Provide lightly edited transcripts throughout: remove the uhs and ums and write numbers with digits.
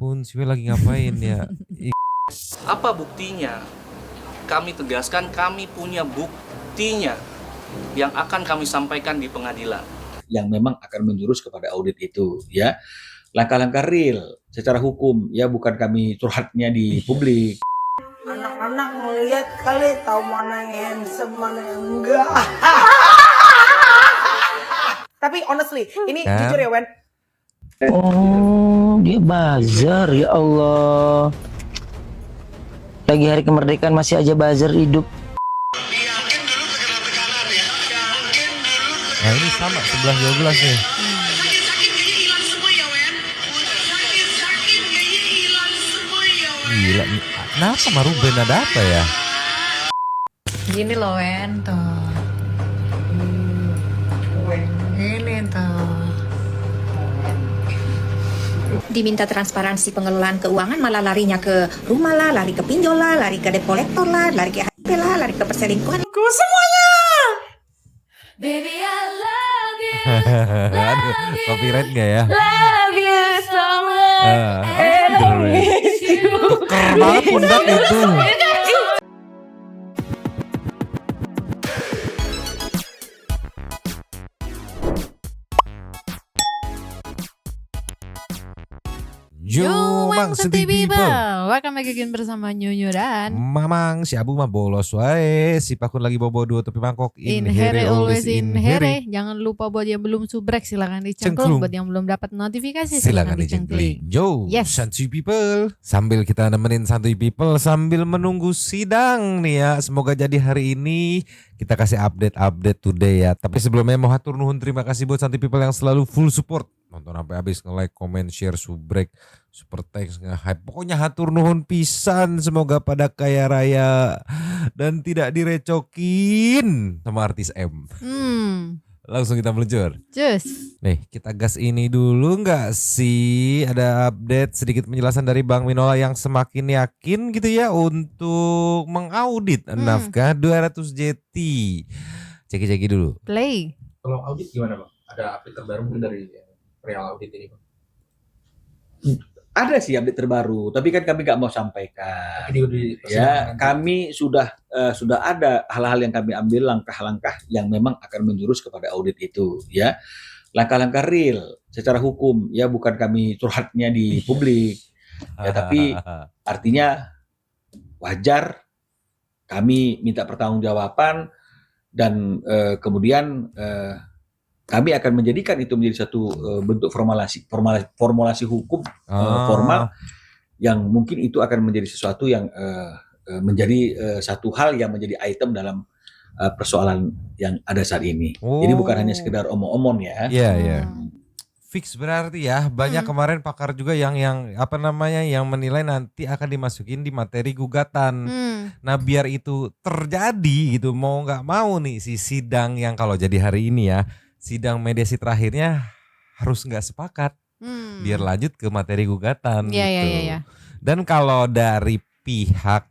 ampun, si W lagi ngapain ya? Apa buktinya? Kami tegaskan kami punya buktinya yang akan kami sampaikan di pengadilan. Yang memang akan menjurus kepada audit itu, ya. Langkah-langkah real secara hukum, ya, bukan kami curhatnya di publik. Anak-anak ngeliat kali tahu mana yang handsome, mana yang enggak. Tapi honestly, ini Kan? jujur ya Wen. Oh, dia buzzer, ya Allah. Lagi hari kemerdekaan masih aja buzzer hidup. Nah ini sama 11-12 nih. Gila, kenapa sama Ruben ada apa ya? Gini loh Wen tuh. Ini tuh. Diminta transparansi pengelolaan keuangan malah larinya ke rumah lah, lari ke pinjol lah, lari ke debt collector lah, lari ke HP lah, lari ke perselingkuhan. Ku semuanya. Baby I love you. Aduh, copyright gak ya? Love you so much. Keker banget pundak itu. Jumang Senti People. Welcome back again bersama Nyunyu dan Mamang si Abu mah bolos wae, si Pakun lagi bobo dua topi mangkok. in here always in here. Jangan lupa buat yang belum subrek silakan Cengklung. dicengklung. Buat yang belum dapat notifikasi Silakan silakan dicengkling. dicengkling. Yo, Yes. Santuy People. Sambil kita nemenin Santuy People sambil menunggu sidang nih ya. Semoga jadi hari ini. Kita kasih update today ya. Tapi sebelumnya mau hatur nuhun terima kasih buat Santuy People yang selalu full support. Nonton sampai habis, nge-like, comment, share, subrek, super thanks, nge-hype. Pokoknya hatur nuhun pisan, semoga pada kaya raya dan tidak direcokin sama artis M. Langsung kita meluncur. Just. Nih kita gas ini dulu nggak sih? Ada update sedikit penjelasan dari Bang Minola yang semakin yakin gitu ya untuk mengaudit nafkah 200 JT. Ceki-ceki dulu. Play. Kalau audit gimana Bang? Ada update terbaru mungkin dari real audit ini Bang? Ada sih update terbaru, tapi kan kami nggak mau sampaikan. Ini udah di Ya, kami sudah ada hal-hal yang kami ambil, langkah-langkah yang memang akan menjurus kepada audit itu, ya. Langkah-langkah real secara hukum, ya, bukan kami curhatnya di publik. Ya, tapi artinya wajar kami minta pertanggungjawaban dan kemudian kami akan menjadikan itu menjadi satu bentuk formulasi hukum formal yang mungkin itu akan menjadi sesuatu yang menjadi satu hal yang menjadi item dalam persoalan yang ada saat ini. Jadi bukan hanya sekedar omong-omong ya. Iya, iya. Fix berarti ya, banyak kemarin pakar juga yang apa namanya yang menilai nanti akan dimasukin di materi gugatan. Nah biar itu terjadi gitu, mau nggak mau nih si sidang yang kalau jadi hari ini ya, sidang mediasi terakhirnya harus nggak sepakat biar lanjut ke materi gugatan Iya, gitu. iya. Dan kalau dari pihak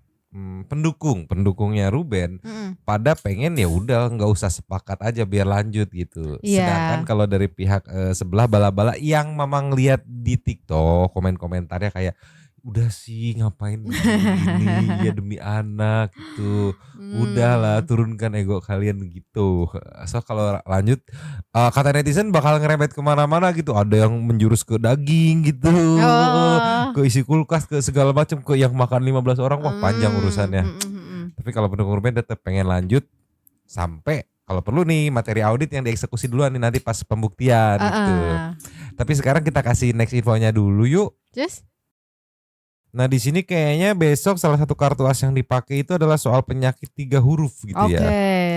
pendukungnya Ruben pada pengen ya udah nggak usah sepakat aja biar lanjut gitu. Iya. Sedangkan kalau dari pihak sebelah bala-bala yang memang lihat di TikTok komen-komentarnya kayak udah sih ngapain begini ya demi anak gitu. Udahlah turunkan ego kalian gitu. So kalau lanjut kata netizen bakal ngerembet kemana-mana gitu. Ada yang menjurus ke daging gitu, ke isi kulkas, ke segala macam, ke yang makan 15 orang. Wah panjang urusannya. Tapi kalau pendukung Ruben tetap pengen lanjut sampai kalau perlu nih materi audit yang dieksekusi duluan nih nanti pas pembuktian gitu. Tapi sekarang kita kasih next infonya dulu yuk. Just. Nah di sini kayaknya besok salah satu kartu as yang dipakai itu adalah soal penyakit 3 huruf gitu ya.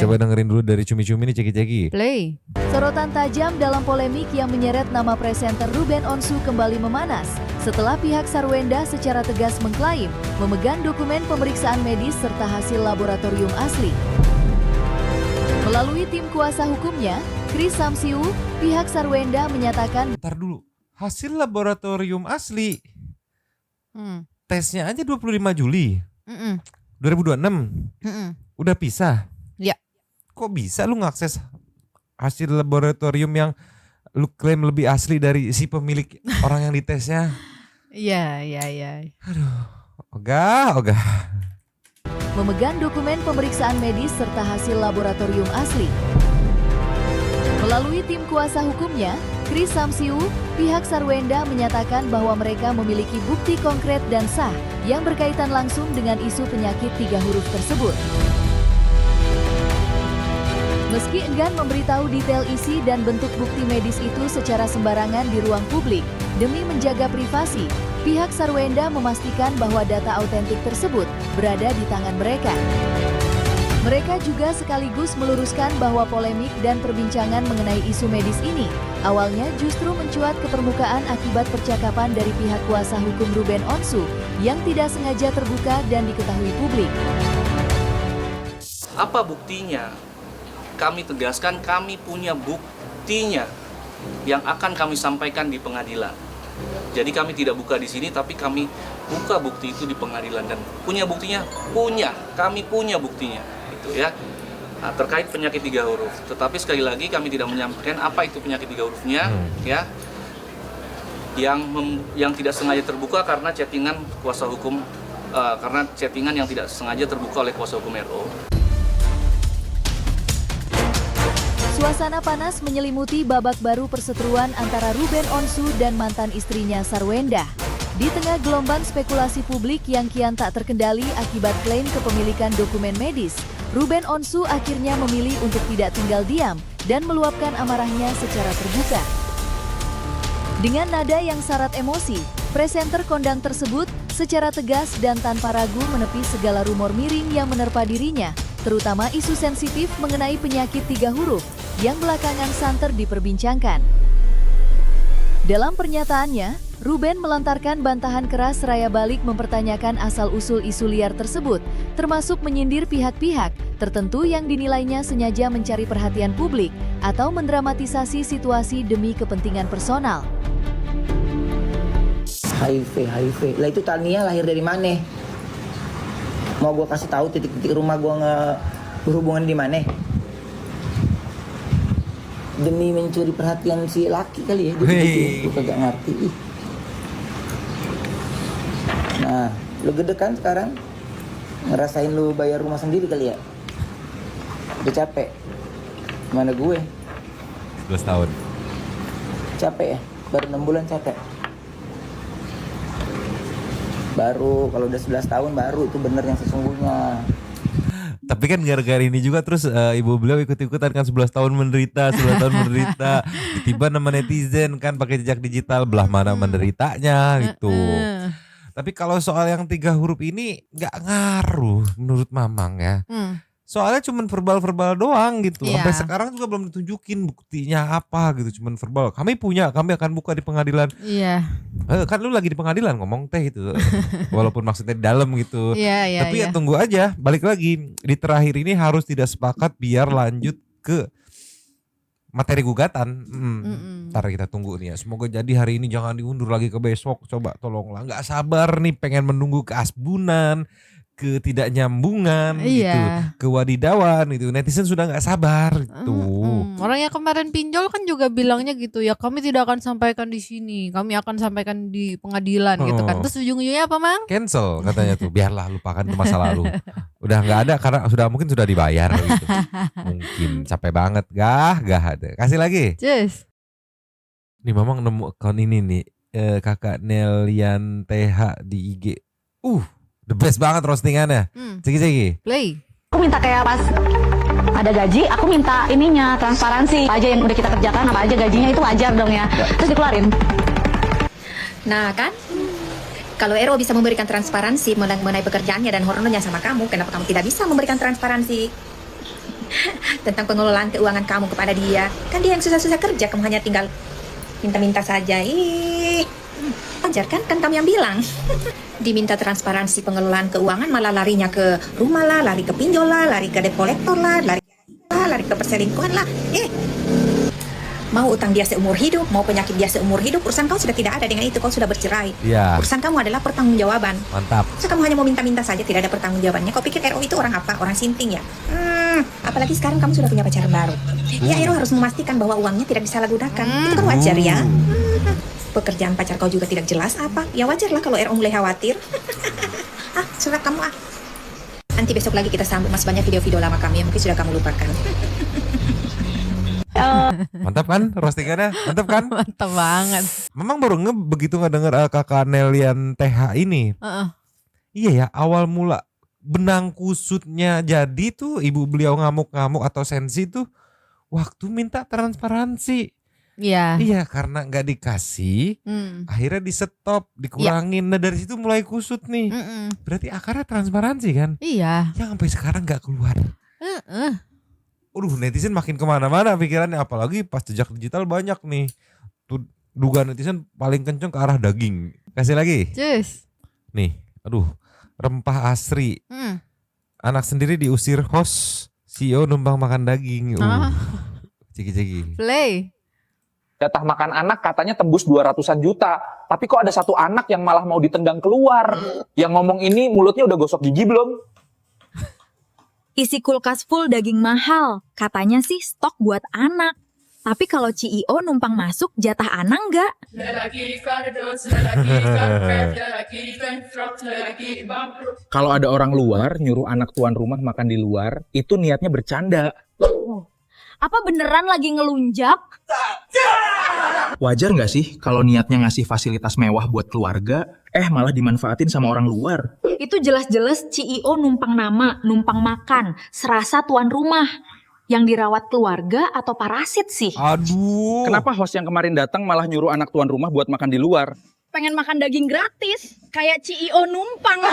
Coba dengerin dulu dari Cumi-Cumi nih ceki-ceki. Play. Sorotan tajam dalam polemik yang menyeret nama presenter Ruben Onsu kembali memanas setelah pihak Sarwenda secara tegas mengklaim memegang dokumen pemeriksaan medis serta hasil laboratorium asli. Melalui tim kuasa hukumnya, Chris Samsiu, pihak Sarwenda menyatakan Ntar dulu, hasil laboratorium asli tesnya aja 25 Juli 2026 udah pisah. Ya. Kok bisa lu ngakses hasil laboratorium yang lu klaim lebih asli dari si pemilik orang yang ditesnya? Iya. Ogah. Memegang dokumen pemeriksaan medis serta hasil laboratorium asli. Melalui tim kuasa hukumnya, Chris Samsiu, pihak Sarwenda menyatakan bahwa mereka memiliki bukti konkret dan sah yang berkaitan langsung dengan isu penyakit 3 huruf tersebut. Meski enggan memberitahu detail isi dan bentuk bukti medis itu secara sembarangan di ruang publik, demi menjaga privasi, pihak Sarwenda memastikan bahwa data autentik tersebut berada di tangan mereka. Mereka juga sekaligus meluruskan bahwa polemik dan perbincangan mengenai isu medis ini awalnya justru mencuat ke permukaan akibat percakapan dari pihak kuasa hukum Ruben Onsu yang tidak sengaja terbuka dan diketahui publik. Apa buktinya? Kami tegaskan kami punya buktinya yang akan kami sampaikan di pengadilan. Jadi kami tidak buka di sini, tapi kami buka bukti itu di pengadilan. Dan punya buktinya? Kami punya buktinya. Itu ya. Nah, terkait penyakit 3 huruf. Tetapi sekali lagi kami tidak menyampaikan apa itu penyakit 3 hurufnya, ya. Yang tidak sengaja terbuka karena chattingan kuasa hukum, karena chattingan yang tidak sengaja terbuka oleh kuasa hukum RO. Suasana panas menyelimuti babak baru perseteruan antara Ruben Onsu dan mantan istrinya Sarwenda. Di tengah gelombang spekulasi publik yang kian tak terkendali akibat klaim kepemilikan dokumen medis, Ruben Onsu akhirnya memilih untuk tidak tinggal diam dan meluapkan amarahnya secara terbuka. Dengan nada yang syarat emosi, presenter kondang tersebut secara tegas dan tanpa ragu menepi segala rumor miring yang menerpa dirinya, terutama isu sensitif mengenai penyakit 3 huruf yang belakangan santer diperbincangkan. Dalam pernyataannya, Ruben melontarkan bantahan keras seraya balik mempertanyakan asal-usul isu liar tersebut, termasuk menyindir pihak-pihak tertentu yang dinilainya sengaja mencari perhatian publik atau mendramatisasi situasi demi kepentingan personal. HIV. Lah itu Tania lahir dari mana? Mau gue kasih tahu titik-titik rumah gue berhubungan di mana? Demi mencuri perhatian si laki kali ya, gue kagak ngerti. Nah, lu gede kan sekarang? Ngerasain lu bayar rumah sendiri kali ya? Udah capek? Mana gue? 11 tahun. Capek ya? Baru 6 bulan capek? Baru, kalau udah 11 tahun baru itu bener yang sesungguhnya. Tapi kan gara-gara ini juga terus ibu beliau ikut-ikutan kan 11 tahun menderita. Tiba-tiba nama netizen kan pakai jejak digital, belah mana menderitanya gitu. Tapi kalau soal yang 3 huruf ini nggak ngaruh menurut Mamang ya. Soalnya cuman verbal-verbal doang gitu. Sampai sekarang juga belum ditunjukin buktinya apa gitu. Cuman verbal. Kami akan buka di pengadilan. Iya. Kan lu lagi di pengadilan ngomong teh gitu. Walaupun maksudnya di dalam gitu. Tapi ya tunggu aja. Balik lagi. Di terakhir ini harus tidak sepakat biar lanjut ke materi gugatan. Ntar kita tunggu nih ya. Semoga jadi hari ini, jangan diundur lagi ke besok. Coba tolonglah. Gak sabar nih pengen menunggu keasbunan, ketidaknyambungan gitu, kewadidawan gitu. Netizen sudah nggak sabar gitu. Orang yang kemarin pinjol kan juga bilangnya gitu ya, kami tidak akan sampaikan di sini, kami akan sampaikan di pengadilan gitu kan. Terus ujung-ujungnya apa, Mang? Cancel katanya tuh, biarlah lupakan itu masa lalu. Udah nggak ada karena mungkin sudah dibayar gitu. Mungkin capek banget, gak ada. Kasih lagi. Yes. Nih Mamang nemu akun ini nih, kakak Nelian TH di IG. The best banget roastingannya. Ceki. Play. Aku minta kayak pas ada gaji, aku minta ininya transparansi. Apa aja yang udah kita kerjakan, apa aja gajinya itu wajar dong ya. Terus dikeluarin. Nah kan, kalau RO bisa memberikan transparansi mengenai pekerjaannya dan honornya sama kamu, kenapa kamu tidak bisa memberikan transparansi tentang pengelolaan keuangan kamu kepada dia? Kan dia yang susah-susah kerja, kamu hanya tinggal minta-minta saja. Wajar kan? Kan kamu yang bilang. Diminta transparansi pengelolaan keuangan malah larinya ke rumah lah, lari ke pinjol lah, lari ke debt collector lah, lari ke perselingkuhan lah. Mau utang dia seumur hidup, mau penyakit dia seumur hidup, urusan kau sudah tidak ada dengan itu, kau sudah bercerai. Urusan kamu adalah pertanggungjawaban. Mantap. So kamu hanya mau minta-minta saja, tidak ada pertanggungjawabannya. Kau pikir RO itu orang apa? Orang sinting ya? Apalagi sekarang kamu sudah punya pacar baru. Ya RO harus memastikan bahwa uangnya tidak disalahgunakan. Itu kan wajar ya. pekerjaan pacar kau juga tidak jelas apa? Ya wajar lah kalau RO mulai khawatir. Surat kamu Nanti besok lagi kita sambung, Mas, banyak video-video lama kami yang mungkin sudah kamu lupakan. Mantap kan roastingannya? Mantap kan? Mantap banget. Memang baru begitu ngedenger kakak Nelian TH ini. Iya ya, awal mula benang kusutnya jadi tuh ibu beliau ngamuk-ngamuk atau sensi tuh waktu minta transparansi. Iya. Iya, karena nggak dikasih, akhirnya di stop, dikurangin. Nah dari situ mulai kusut nih. Berarti akarnya transparansi kan? Iya. Yang sampai sekarang nggak keluar. Netizen makin kemana-mana pikirannya, apalagi pas jejak digital banyak nih. Tuh dugaan netizen paling kenceng ke arah daging. Kasih lagi. Cus. Nih, rempah asri. Anak sendiri diusir host, CEO numpang makan daging. Ciki-ciki. Play. Jatah makan anak katanya tembus 200-an juta. Tapi kok ada satu anak yang malah mau ditendang keluar. Yang ngomong ini mulutnya udah gosok gigi belum? Isi kulkas full daging mahal. Katanya sih stok buat anak. Tapi kalau CEO numpang masuk, jatah anak enggak? Kalau ada orang luar nyuruh anak tuan rumah makan di luar, itu niatnya bercanda. Apa beneran lagi ngelunjak? Wajar nggak sih kalau niatnya ngasih fasilitas mewah buat keluarga, malah dimanfaatin sama orang luar? Itu jelas-jelas CEO numpang nama, numpang makan, serasa tuan rumah. Yang dirawat keluarga atau parasit sih? Aduh. Kenapa host yang kemarin datang malah nyuruh anak tuan rumah buat makan di luar? Pengen makan daging gratis, kayak CEO numpang.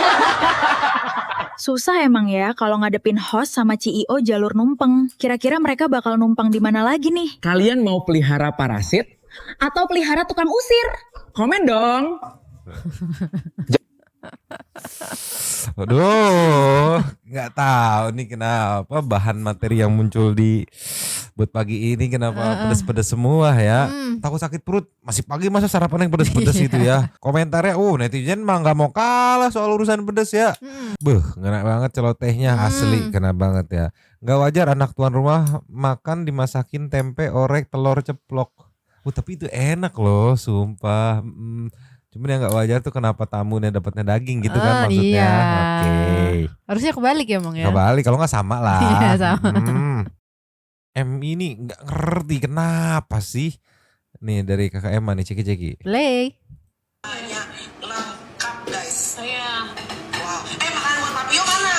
Susah emang ya kalau ngadepin host sama CEO jalur numpeng. Kira-kira mereka bakal numpang di mana lagi nih? Kalian mau pelihara parasit? Atau pelihara tukang usir? Komen dong. Aduh, nggak tahu nih kenapa bahan materi yang muncul buat pagi ini kenapa pedes-pedes semua ya. Takut sakit perut, masih pagi masa sarapan yang pedes-pedes itu ya. Komentarnya, netizen mah nggak mau kalah soal urusan pedes ya. Ngena banget celotehnya asli, kena banget ya. Nggak wajar anak tuan rumah makan dimasakin tempe, orek, telur ceplok. Tapi itu enak loh, sumpah. Cuman yang nggak wajar tuh kenapa tamunya dapatnya daging gitu kan maksudnya. Iya. Oke. Harusnya kebalik ya Bang ya. Kebalik, kalau nggak sama lah. Iya sama. M ini nggak ngerti kenapa sih. Nih dari kakak Emma nih, ceki-ceki. Play. Lengkap guys. Iya. Wow. Makanan buat Papio mana?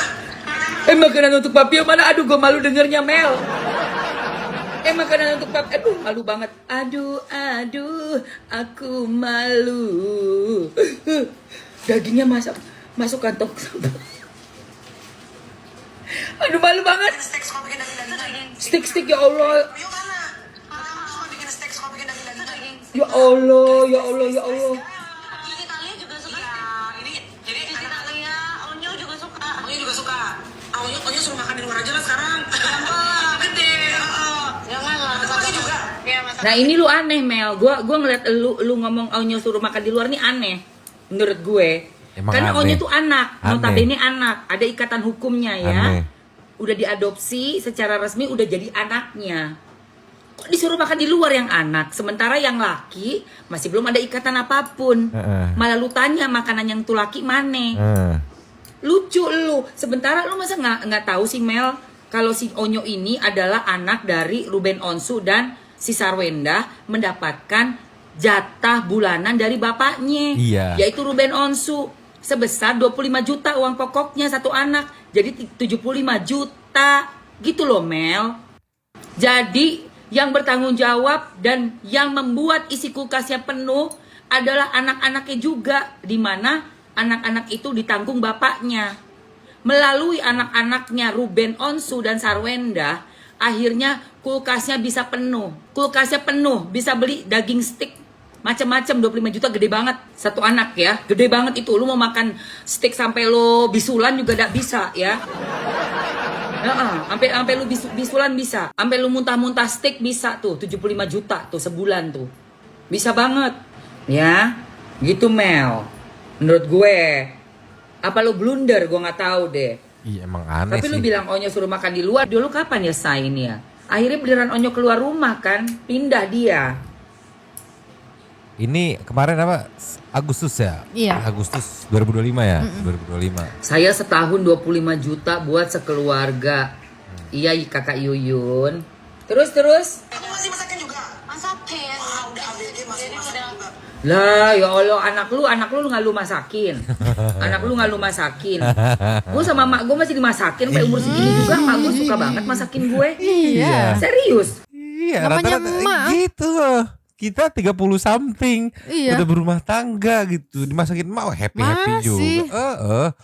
Makanan untuk Papio mana? Aduh, gue malu dengernya Mel. Makanan untuk Papio, aduh malu banget. Aduh, aku malu. Dagingnya masuk kantong sampah. Aduh malu banget. Steak ya Allah. Ya Allah. Onyo suruh makan di luar aja lah sekarang. Nah ini lu aneh Mel, gue ngeliat lu ngomong Onyo suruh makan di luar nih aneh menurut gue. Karena aneh. Onyo tuh anak, notabene anak, ada ikatan hukumnya ya. Aneh. Udah diadopsi secara resmi, udah jadi anaknya. Kok disuruh makan di luar yang anak, sementara yang laki masih belum ada ikatan apapun. Malah lu tanya makanan yang tuh laki mana? Lucu lu, sementara lu masa nggak tahu sih Mel, kalau si Onyo ini adalah anak dari Ruben Onsu dan si Sarwenda mendapatkan jatah bulanan dari bapaknya, yaitu Ruben Onsu sebesar 25 juta uang pokoknya satu anak, jadi 75 juta gitu loh Mel. Jadi yang bertanggung jawab dan yang membuat isi kulkasnya penuh adalah anak-anaknya juga, di mana anak-anak itu ditanggung bapaknya. Melalui anak-anaknya Ruben Onsu dan Sarwenda, akhirnya kulkasnya bisa penuh. Kulkasnya penuh, bisa beli daging steak macam-macam 25 juta, gede banget satu anak ya. Gede banget itu. Lu mau makan steak sampai lo bisulan juga gak bisa ya. Sampai lu bisulan bisa. Sampai lu muntah-muntah steak bisa tuh 75 juta tuh sebulan tuh. Bisa banget. Ya. Gitu Mel. Menurut gue. Apa lu blunder? Gue gak tahu deh. Iya emang aneh. Tapi sih. lu bilang Onyo suruh makan di luar. Dulu kapan ya say ini ya? Akhirnya beneran Onyo keluar rumah kan. Pindah dia. Ini kemarin apa? Agustus ya? Iya. Agustus 2025 ya? 2025. Saya setahun 25 juta buat sekeluarga. Iya kakak Yuyun. Terus. Aku masih masakin juga. Masakin. Wah, udah ABG masih masakin juga. Lah ya Allah, anak lu nggak lu masakin. Anak lu nggak lu masakin. Gue sama mak gue masih dimasakin sampai umur segini juga. Mak gue suka banget masakin gue. Iya. Serius. Iya, Namanya rata-rata emak. gitu loh. Kita 30 something Iya. udah berumah tangga gitu, dimasakin emak happy-happy Masih. juga.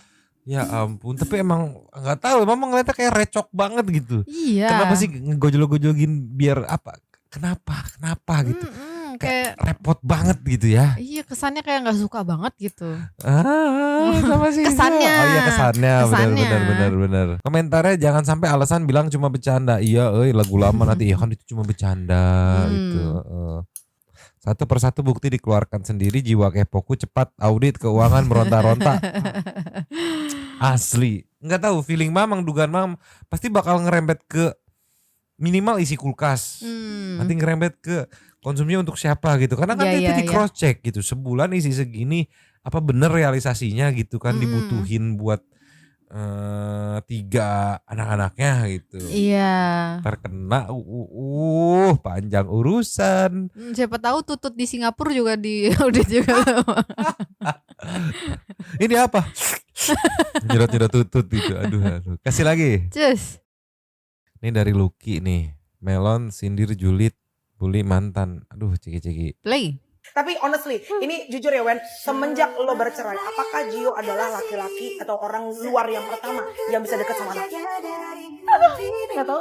Ya ampun, tapi emang nggak tahu, emang ngeliatnya kayak recok banget gitu. Iya. Kenapa sih ngegojol-gojolin biar apa? Kenapa gitu? Kayak repot banget gitu ya. Iya, kesannya kayak nggak suka banget gitu. Sama sih. Kesannya. Oh iya kesannya. Kesannya. Benar. Komentarnya jangan sampai alasan bilang cuma bercanda. Iya, lagu lama nanti kan itu cuma bercanda gitu. Satu persatu bukti dikeluarkan sendiri, jiwa kepoku cepat audit keuangan meronta-ronta. Asli. Nggak tahu feeling mamang, dugaan mam pasti bakal ngerembet ke minimal isi kulkas. Nanti ngerembet ke konsumsinya untuk siapa gitu. Karena kan itu di cross check gitu. Sebulan isi segini apa bener realisasinya gitu kan dibutuhin buat 3 anak-anaknya gitu. Iya. Terkena panjang urusan. Siapa tahu tutut di Singapura juga di audit juga. Ini apa? Nyerot-nyerot tutut gitu. Aduh. Kasih lagi. Cus. Ini dari Lucky nih. Melon, sindir, julid, bully mantan. Aduh, ceki-ceki. Play. Tapi honestly, ini jujur ya Wen, semenjak lo bercerai, apakah Gio adalah laki-laki atau orang luar yang pertama yang bisa deket sama anaknya? Nggak tahu.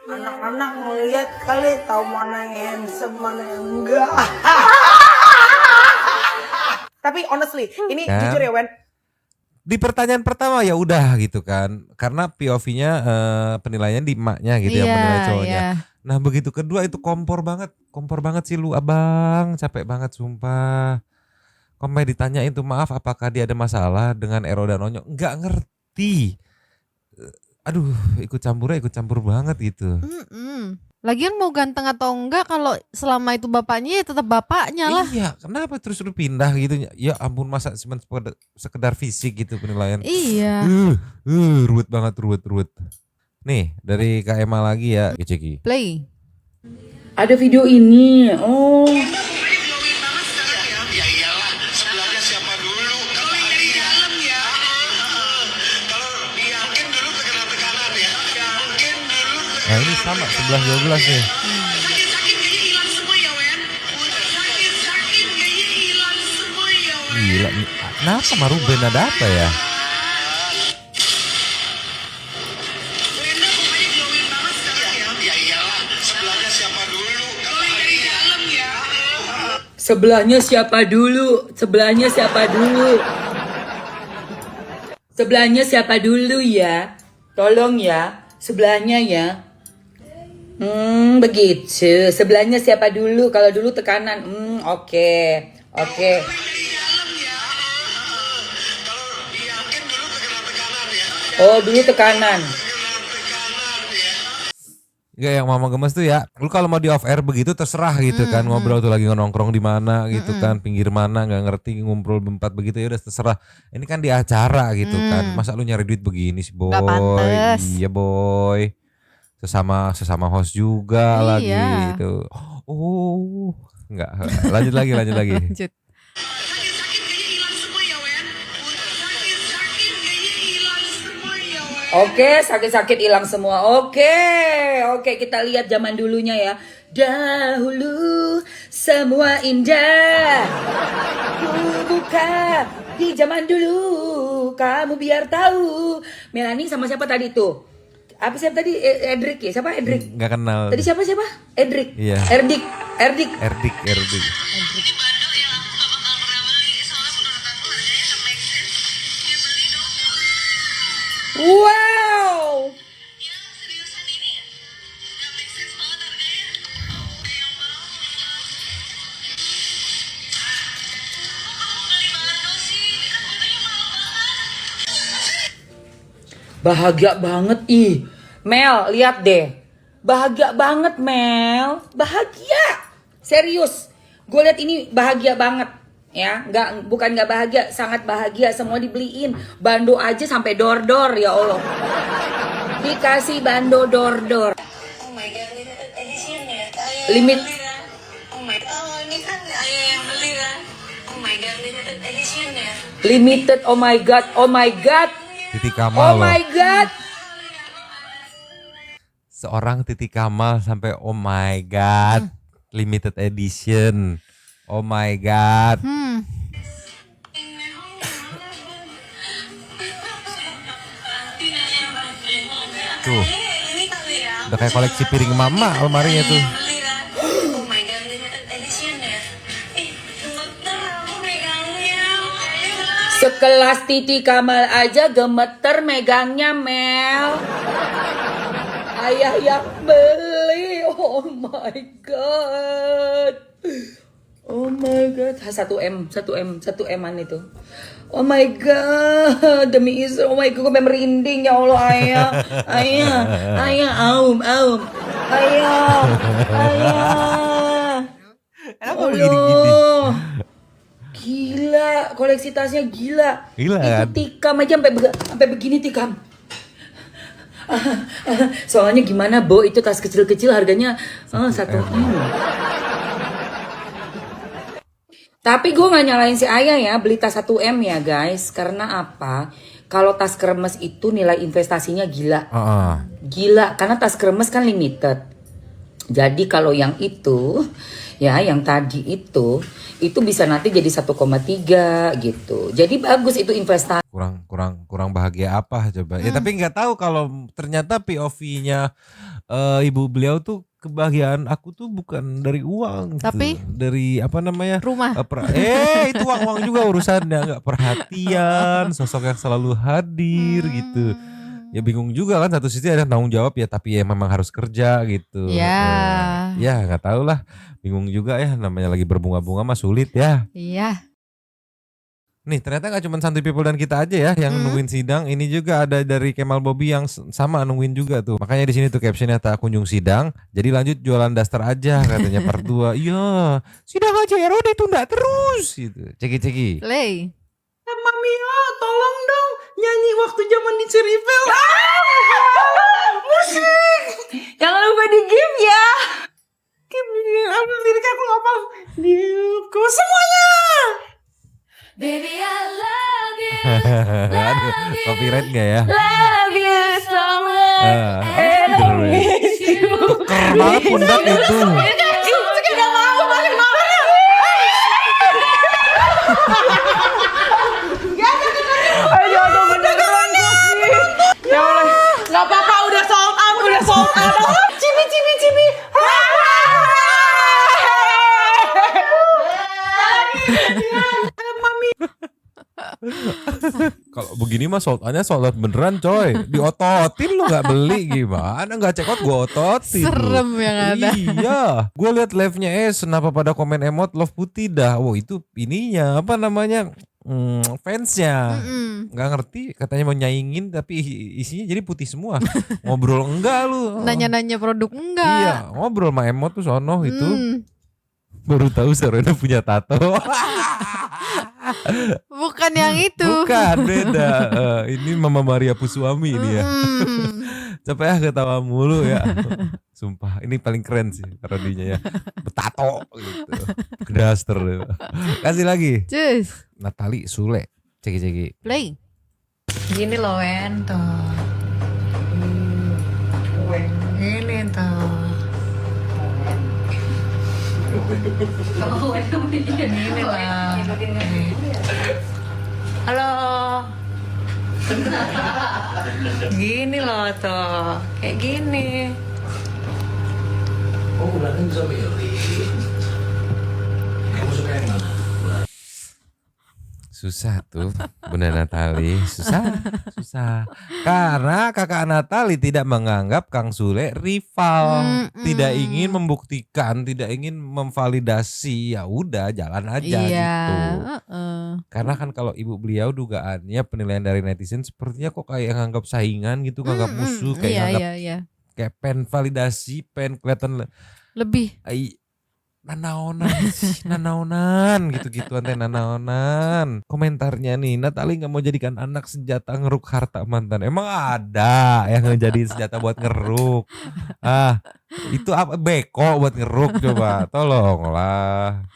Anak-anak ngeliat kali tahu mana yang handsome, mana yang enggak. Tapi honestly, ini Kan? jujur ya Wen, Di pertanyaan pertama ya udah gitu kan. Karena POV-nya penilaian di emaknya gitu ya, menilai cowoknya. Nah begitu kedua itu kompor banget sih lu abang, capek banget sumpah. Komai ditanyain tuh maaf apakah dia ada masalah dengan Ero dan Onyo, nggak ngerti. Aduh ikut campur banget gitu. Lagian mau ganteng atau enggak kalau selama itu bapaknya ya tetap bapaknya lah. Iya kenapa terus lu pindah gitu, ya ampun masa cuma sekedar fisik gitu penilaian. Iya. Ruwet banget. Nih dari Kak Emma lagi ya, Ceki. Play. Ada video ini. Oh. Nah ini sama 11-12 nih. Gila nih, kenapa sama Ruben ada apa ya? Sebelahnya siapa dulu? Sebelahnya siapa dulu ya? Tolong ya, sebelahnya ya. Begitu. Sebelahnya siapa dulu? Kalau dulu tekanan. Oke. Oh, dulu tekanan. Gak yang mama gemes tuh ya, lu kalau mau di off air begitu terserah gitu kan, ngobrol tuh lagi nongkrong di mana gitu kan, pinggir mana nggak ngerti, ngumpul berempat begitu ya udah terserah. Ini kan di acara gitu kan, masa lu nyari duit begini sih boy? Gak pantes. Iya boy, sesama host juga lagi itu. Oh nggak, lanjut lagi. Lanjut. Oke, sakit-sakit hilang semua. Oke, kita lihat zaman dulunya ya. Dahulu semua indah. Ku buka di zaman dulu. Kamu biar tahu. Melanie sama siapa tadi tuh? Siapa tadi? Edric ya? Siapa Edric? Nggak kenal. Tadi siapa? Edric. Iya. Erdik. Wow. Bahagia banget ih. Mel, lihat deh. Bahagia banget Mel, bahagia. Serius, gue lihat ini bahagia banget ya, bukan nggak bahagia, sangat bahagia. Semua dibeliin, bando aja sampai dor-dor ya Allah. Dikasih bando dor-dor. Oh my god, limited edition ya. Limit. Oh my god, oh ini kan ayah yang beli kan. Oh my god, limited edition ya. Limited, oh my god, oh my god. Titi Kamal Oh my god. Seorang Titi Kamal sampai oh my god. Limited edition. Oh my god. Tuh. Udah kayak koleksi piring mama almarinya tuh. Oh my god, limited edition ya. Gemeter aku megangnya. Sekelas Titi Kamal aja gemeter megangnya Mel. Ayah yang beli. Oh my god. Oh my god. 1M-an itu. Oh my god. Demi Israel. Oh my god, gue merinding ya Allah ayah. Ayah, aum. Ayah. Allah. Gila, koleksi tasnya gila. Gila itu kan? tikam aja sampai begini tikam. Soalnya gimana Bo, itu tas kecil-kecil harganya 1 M. Tapi gue gak nyalain si ayah ya beli tas 1 M ya guys. Karena apa? Kalau tas kremes itu nilai investasinya gila. Gila, karena tas kremes kan limited. Jadi kalau yang itu, ya yang tadi itu bisa nanti jadi 1,3 gitu. Jadi bagus itu investasi. Kurang bahagia apa coba? Ya tapi nggak tahu kalau ternyata POV-nya ibu beliau tuh kebahagiaan aku tuh bukan dari uang, tapi gitu. Dari apa namanya? Rumah. Itu uang juga urusannya, nggak perhatian, sosok yang selalu hadir gitu. Ya bingung juga kan, satu sisi ada tanggung jawab ya, tapi ya memang harus kerja gitu. Ya. Ya nggak tahu lah, bingung juga ya, namanya lagi berbunga-bunga mah sulit ya. Iya. Nih ternyata gak cuma Santuy People dan kita aja ya yang nungguin sidang. Ini juga ada dari Kemal Bobby yang sama nungguin juga tuh. Makanya di sini tuh captionnya tak kunjung sidang. Jadi lanjut jualan daster aja katanya part 2. Iya, sidang aja RO ditunda terus gitu. Ceki. Play. Mami tolong dong nyanyi waktu zaman di Cerivel. Musik. Jangan lupa di game ya. Lirik aku ngapal. Diku semuanya. Baby I love you. Aduh, copyright gak ya? Love you so much. And I miss you. Tuker banget pundak itu. Gak mau balik mana? Aduh beneran sih. Ya Allah. Gak apa-apa udah sold out. Cibi. Kalau begini mah sold out beneran coy. Diototin lu gak beli gimana? Gak check out gue ototin. Serem lu. yang ada. Iya. Gue liat live-nya kenapa pada komen emot love putih dah. Wow itu ininya apa namanya? Fansnya. Gak ngerti katanya mau nyaingin tapi isinya jadi putih semua. Ngobrol enggak lu. Nanya-nanya produk enggak. Iya, ngobrol sama emot tuh sono gitu. Baru tahu Sarwenda punya tato. Bukan yang itu. Bukan, beda. Ini Mama Maria Puswami ini ya. Capek ketawa mulu ya. Sumpah, ini paling keren sih parodinya ya. Betato gitu. Daster. Kasih lagi. Cus. Natali Sule. Ceki. Play. Gini loh Wen tuh. Gini tuh. Gini lah. Halo. Gini loh tuh. Kayak gini. Oh, berarti bisa milih. Kamu suka yang mana? Susah tuh Bunda Natali, susah. Karena kakak Natali tidak menganggap Kang Sule rival, tidak ingin membuktikan, tidak ingin memvalidasi, ya udah jalan aja gitu. Karena kan kalau ibu beliau dugaannya penilaian dari netizen sepertinya kok kayak nganggap saingan gitu, nganggap musuh, kayak nganggap kayak pen validasi, pen kelihatan Lebih. nanaonan sih, nanaonan gitu-gituan teh nanaonan. Komentarnya nih, Natali nggak mau jadikan anak senjata ngeruk harta mantan. Emang ada yang ngejadiin senjata buat ngeruk? Itu apa beko buat ngeruk coba? Tolonglah.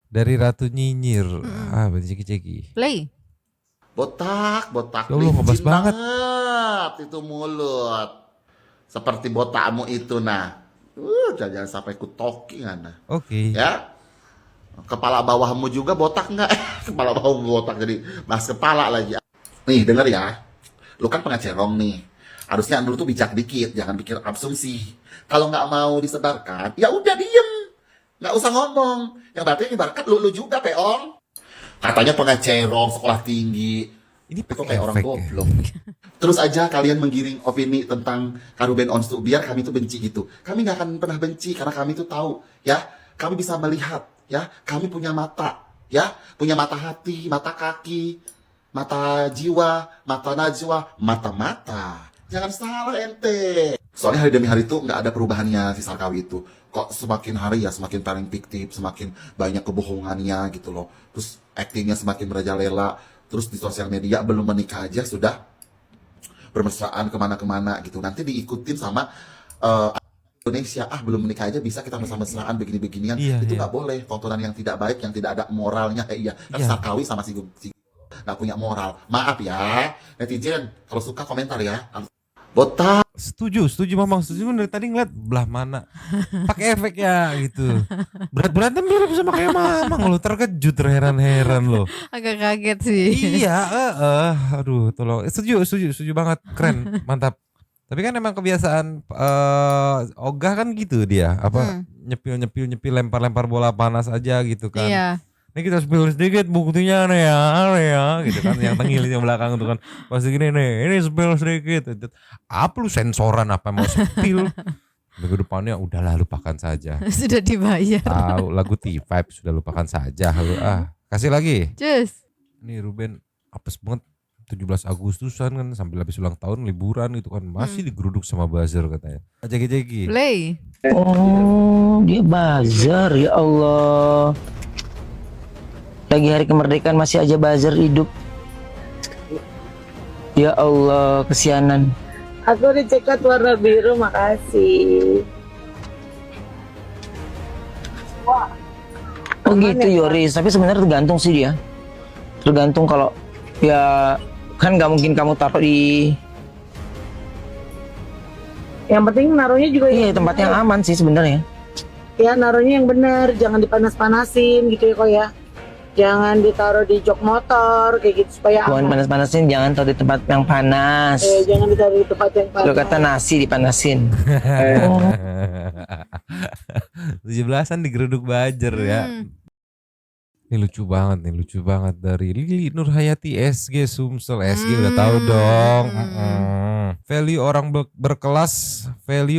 Dari Ratu Nyinyir. Ceki-ceki. Play. Botak Ya Allah, ngebas banget. itu mulut. Seperti botakmu itu nah. Jangan sampai ku talking Ana. Oke. Ya. Kepala bawahmu juga botak nggak? Kepala bawahmu botak jadi bahas kepala lagi. Nih denger ya. Lu kan pengacerong nih. Harusnya lu tuh bijak dikit, jangan pikir asumsi. Kalau nggak mau disebarkan, ya udah diem. Nggak usah ngomong. Yang berarti ibaratkan lu juga peong. Katanya pengacerong sekolah tinggi. Ini itu kayak orang goblok. Terus aja kalian menggiring opini tentang Ruben Onsu biar kami tuh benci gitu. Kami nggak akan pernah benci karena kami tuh tahu ya, kami bisa melihat ya, kami punya mata ya, punya mata hati, mata kaki, mata jiwa, mata najwa, mata. Jangan salah ente. Soalnya hari demi hari tuh nggak ada perubahannya si Sarkawi itu. Kok semakin hari ya semakin paling fiktif, semakin banyak kebohongannya gitu loh. Terus aktingnya semakin merajalela. Terus di sosial media belum menikah aja sudah bermesraan kemana-kemana gitu. Nanti diikutin sama Indonesia. Belum menikah aja bisa kita mesra-mesraan begini-beginian. Itu nggak boleh. Tontonan yang tidak baik, yang tidak ada moralnya. Kan Sarkawi sama si nggak punya moral. Maaf ya netizen. Kalau suka komentar ya. Botak. Setuju Mamang, setuju. Dari tadi ngeliat belah mana pakai efek ya gitu. Berat-beratnya mirip sama kayak Mamang lo, terkejut, heran-heran lo. Agak kaget sih. Iya, aduh, tolong. Setuju banget, keren, mantap. Tapi kan emang kebiasaan Ogah kan gitu dia, nyepil, lempar bola panas aja gitu kan. Iya. Ini kita spill sedikit buktinya nih ya, gitu kan, yang tengil yang belakang itu kan pasti gini nih, ini spill sedikit. Apa lu sensoran apa mau spill? Minggu depannya udahlah lupakan saja. Sudah dibayar. Tahu lagu T5 sudah lupakan saja. Kasih lagi. Cus. Nih Ruben apes banget. 17 Agustusan kan sambil habis ulang tahun liburan gitu kan masih digeruduk sama buzzer katanya. Jeki. Play. Oh, dia buzzer ya Allah. Lagi hari kemerdekaan masih aja buzzer hidup. Ya Allah, kesianan. Aku udah cekat warna biru, makasih. Oh gitu Yoris, tapi sebenarnya tergantung sih dia. Tergantung kalau ya kan nggak mungkin kamu taruh di. Yang penting naruhnya juga tempat yang aman sih sebenarnya. Ya naruhnya yang benar, jangan dipanas-panasin gitu ya kok ya. Jangan ditaruh di jok motor kayak gitu supaya Bukan panas-panasin, jangan taruh di tempat yang panas. Jangan ditaruh di tempat yang panas. Lo kata nasi dipanasin. 17-an digeruduk buzzer ya. Ini lucu banget dari Lili Nurhayati SG Sumsel. SG udah tahu dong. Value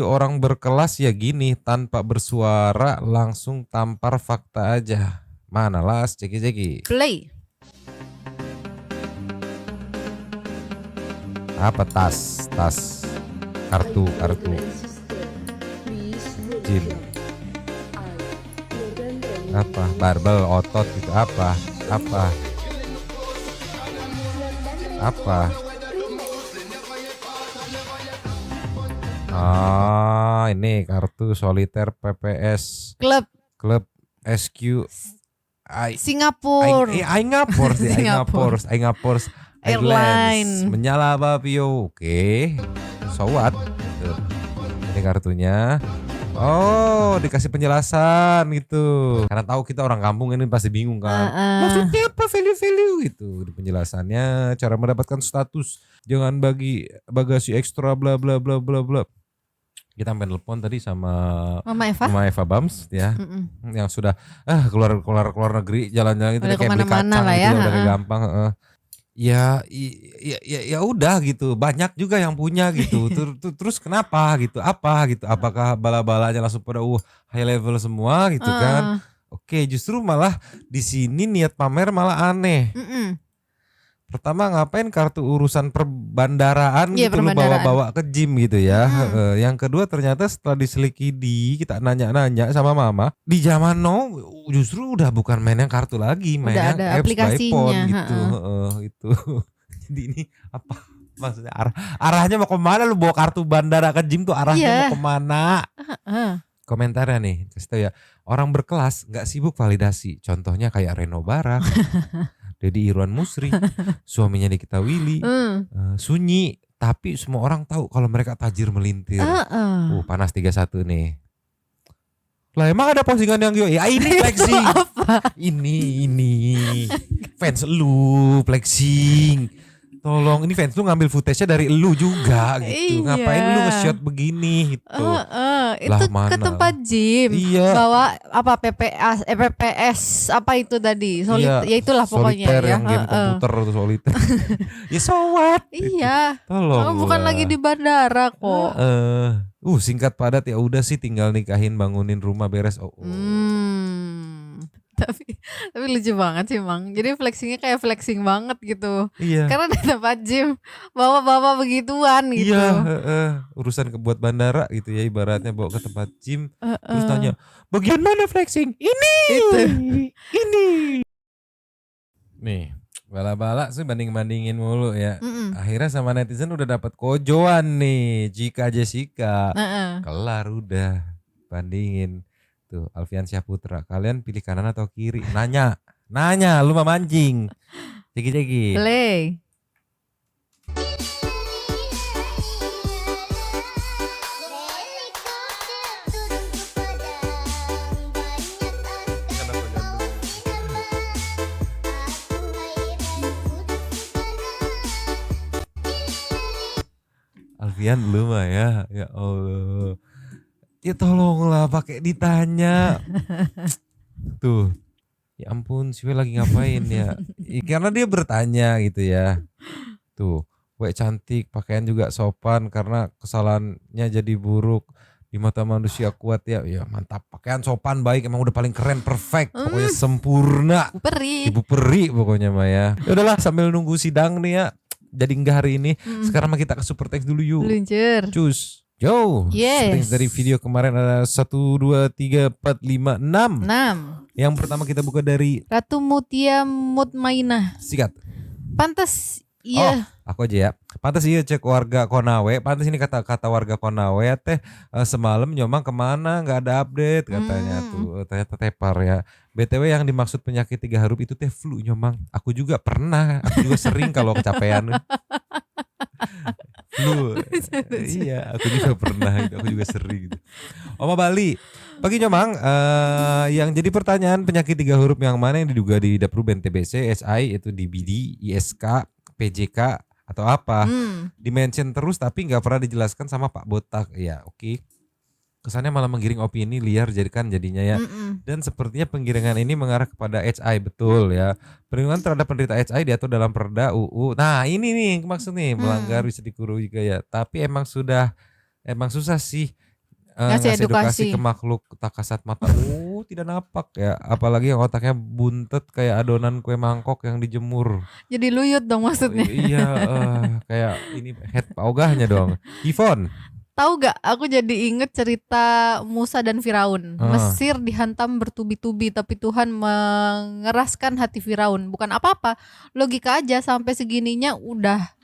orang berkelas ya gini, tanpa bersuara langsung tampar fakta aja. Mana las ceki. Play. Apa tas kartu gym. Apa barbel otot gitu apa ini kartu soliter PPS klub SQ Singapura Airlines menyala Bapio. Oke. So what? Ini kartunya. Oh, dikasih penjelasan gitu. Karena tahu kita orang kampung ini pasti bingung kan. Maksudnya apa value gitu. Di penjelasannya cara mendapatkan status, jangan bagi bagasi ekstra bla bla bla bla bla. Kita sampai telepon tadi sama Mama Eva Bams ya. Yang sudah keluar negeri jalan-jalan itu kayak beli kacang lah ya. Gitu, udah kayak gampang. Ya udah gitu, banyak juga yang punya gitu. Terus kenapa gitu? Apakah bala-balanya langsung pada high level semua gitu kan? Oke, justru malah di sini niat pamer malah aneh. Pertama ngapain kartu urusan perbandaraan Iya, gitu lu perbandaraan. bawa-bawa ke gym gitu ya. Yang kedua ternyata setelah diselidiki kita nanya-nanya sama mama, di zaman now justru udah bukan main yang kartu lagi, main Udah yang ada apps by phone aplikasinya, gitu. Itu. Jadi ini apa maksudnya arahnya mau kemana lu bawa kartu bandara ke gym tuh arahnya Iya. mau kemana? Komentarnya nih, kasih tau ya, orang berkelas nggak sibuk validasi. Contohnya kayak Reno Barak, Deddy Irwan Musri, suaminya Nikita Willy, Sunyi. Tapi semua orang tahu kalau mereka tajir melintir. Panas 31 nih. Lah emang ada postingan yang ya ini flexing. Ini fans lu flexing. Tolong ini fans lu ngambil footage-nya dari lu juga gitu. Iya. Ngapain lu nge-shot begini gitu. Itu ke tempat gym. Iya. Bawa apa PPS apa itu tadi? Iya, Ya itulah pokoknya soliter ya. yang game komputer tuh soliter. Ya so what? Iya. Tolong Bukan lah. lagi di bandara kok. Singkat padat ya udah sih tinggal nikahin bangunin rumah beres. Tapi lucu banget sih Mang. Jadi flexingnya kayak flexing banget gitu. Iya. Karena di tempat gym bawa begituan gitu. Iya, urusan kebuat bandara gitu ya ibaratnya bawa ke tempat gym terus tanya, "Bagian mana flexing?" Ini. Ini. Nih, bala-bala sih banding-bandingin mulu ya. Akhirnya sama netizen udah dapat kojoan nih, Jessica. Kelar udah bandingin. Tuh, Alfian Syahputra, kalian pilih kanan atau kiri? Nanya, lu mah mancing. Ceki. Play. Alfian lu mah ya Allah. Ya tolonglah pakai ditanya. Tuh. Ya ampun, si We lagi ngapain ya? Karena dia bertanya gitu ya. Tuh, We cantik, pakaian juga sopan karena kesalahannya jadi buruk. Di mata manusia kuat ya. Ya mantap, pakaian sopan baik emang udah paling keren, perfect. Pokoknya sempurna. Ibu peri pokoknya mah ya. Ya udahlah sambil nunggu sidang nih ya. Jadi enggak hari ini. Sekarang mah kita ke Super Thanks dulu yuk. Luncur. Cus. Yo, Yes. dari video kemarin ada 1, 2, 3, 4, 5, 6. 6. Yang pertama kita buka dari Ratu Mutia Mutmainah. Sikat. Pantes iya. Aku aja ya. Pantes iya cek warga Konawe. Pantes ini kata warga Konawe teh semalam Nyomang kemana nggak ada update katanya tuh. Ternyata tepar ya. BTW yang dimaksud penyakit 3 huruf itu teh flu Nyomang. Aku juga pernah. Aku juga sering kalau kecapean. Flu. Iya, aku juga pernah. Aku juga sering gitu. Oma Bali. Pagi Nyomang, yang jadi pertanyaan penyakit 3 huruf yang mana yang diduga di Dapruben TBC, SI itu DBD, ISK, PJK atau apa? Dimention terus tapi nggak pernah dijelaskan sama Pak Botak. Ya, oke. Kesannya malah menggiring opini liar jadinya ya. Dan sepertinya penggiringan ini mengarah kepada HI, betul ya. Perlindungan terhadap penderita HI diatur dalam Perda UU. Nah, ini nih maksud nih melanggar bisa dikurung juga ya. Tapi emang susah sih ngasih edukasi ke makhluk tak kasat mata. Tidak napak ya. Apalagi yang otaknya buntet kayak adonan kue mangkok yang dijemur. Jadi luyut dong maksudnya. Iya, kayak ini head ogahnya dong. Yvonne. Tahu gak, aku jadi inget cerita Musa dan Firaun. Mesir dihantam bertubi-tubi, tapi Tuhan mengeraskan hati Firaun. Bukan apa-apa, logika aja sampai segininya udah.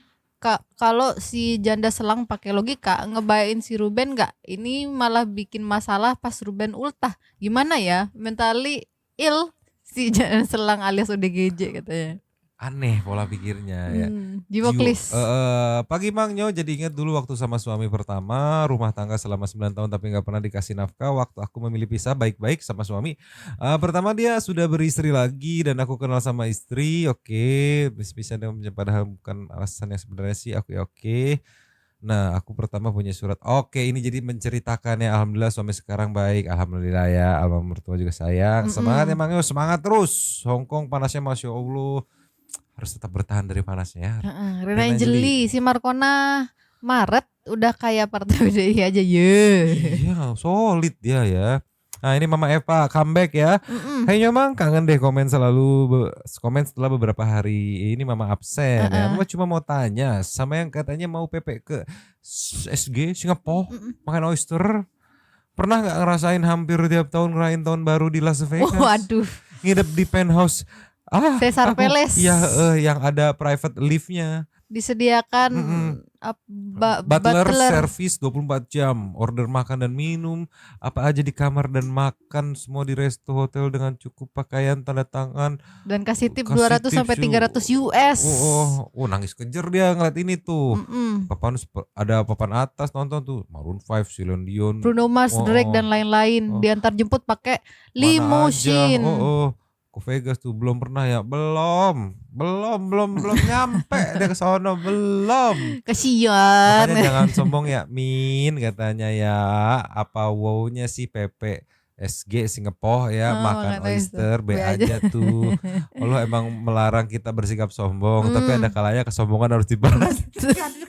Kalau si janda selang pakai logika, ngebayain si Ruben gak? Ini malah bikin masalah pas Ruben ultah. Gimana ya, mentally ill si janda selang alias ODGJ katanya. Aneh pola pikirnya ya. Jimoklis. Pagi Mang Nyo, jadi ingat dulu waktu sama suami pertama, rumah tangga selama 9 tahun tapi gak pernah dikasih nafkah. Waktu aku memilih pisah baik-baik sama suami. Pertama dia sudah beristri lagi dan aku kenal sama istri. Oke, bisa padahal bukan alasan yang sebenarnya sih aku ya oke. Nah aku pertama punya surat. Oke, ini jadi menceritakan ya, alhamdulillah suami sekarang baik. Alhamdulillah ya, almarhum mertua juga sayang. Semangat ya Mang Nyo, semangat terus. Hongkong panasnya Masya Allah. Harus tetap bertahan dari panasnya. Rina Anjeli, si Markona Maret udah kayak partai PDI aja ye. Iya, solid dia ya. Nah ini Mama Eva comeback ya. Hai Nyomang, kangen deh komen setelah beberapa hari ini Mama absen ya. Mama cuma mau tanya sama yang katanya mau PP ke SG Singapura makan oyster. Pernah gak ngerasain hampir tiap tahun ngerayain tahun baru di Las Vegas? Waduh. Nginep di penthouse Caesar Palace. Iya, yang ada private lift-nya. Disediakan Butler service 24 jam, order makan dan minum, apa aja di kamar dan makan semua di resto hotel dengan cukup pakaian tanda tangan dan kasih tip 200 sampai 300 US. Nangis kejer dia ngeliat ini tuh. Ada papan atas nonton tuh Maroon 5, Celine Dion, Bruno Mars, Drake dan lain-lain. Diantar jemput pakai limousine. Ke Vegas tuh belum pernah ya, belum nyampe dia ke sono belum. Kasian. Makanya jangan sombong ya Min katanya ya, apa wownya sih PP SG Singapura ya makan oyster be aja tuh. Allah emang melarang kita bersikap sombong, tapi ada kalanya kesombongan harus dibalas.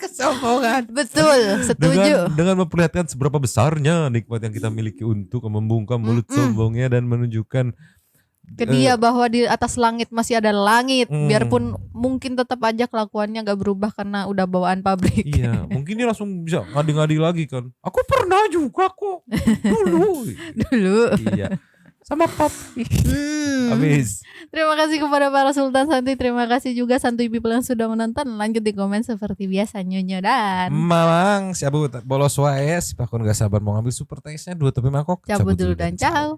Kesombongan. Betul, setuju. Dengan memperlihatkan seberapa besarnya nikmat yang kita miliki untuk membungkam mulut sombongnya dan menunjukkan ke dia bahwa di atas langit masih ada langit, biarpun mungkin tetap aja kelakuannya gak berubah karena udah bawaan pabrik. Iya, mungkin dia langsung bisa ngadi-ngadi lagi kan. Aku pernah juga kok dulu. Iya, sama papi. Habis. Terima kasih kepada para Sultan Santuy. Terima kasih juga Santuy People yang sudah menonton. Lanjut di komen seperti biasa Nyonya dan Mamang, siapa bolos wae, si Pakun gak sabar mau ngambil super taste-nya 2 tepi mangkok. Cabut dulu dan ciao.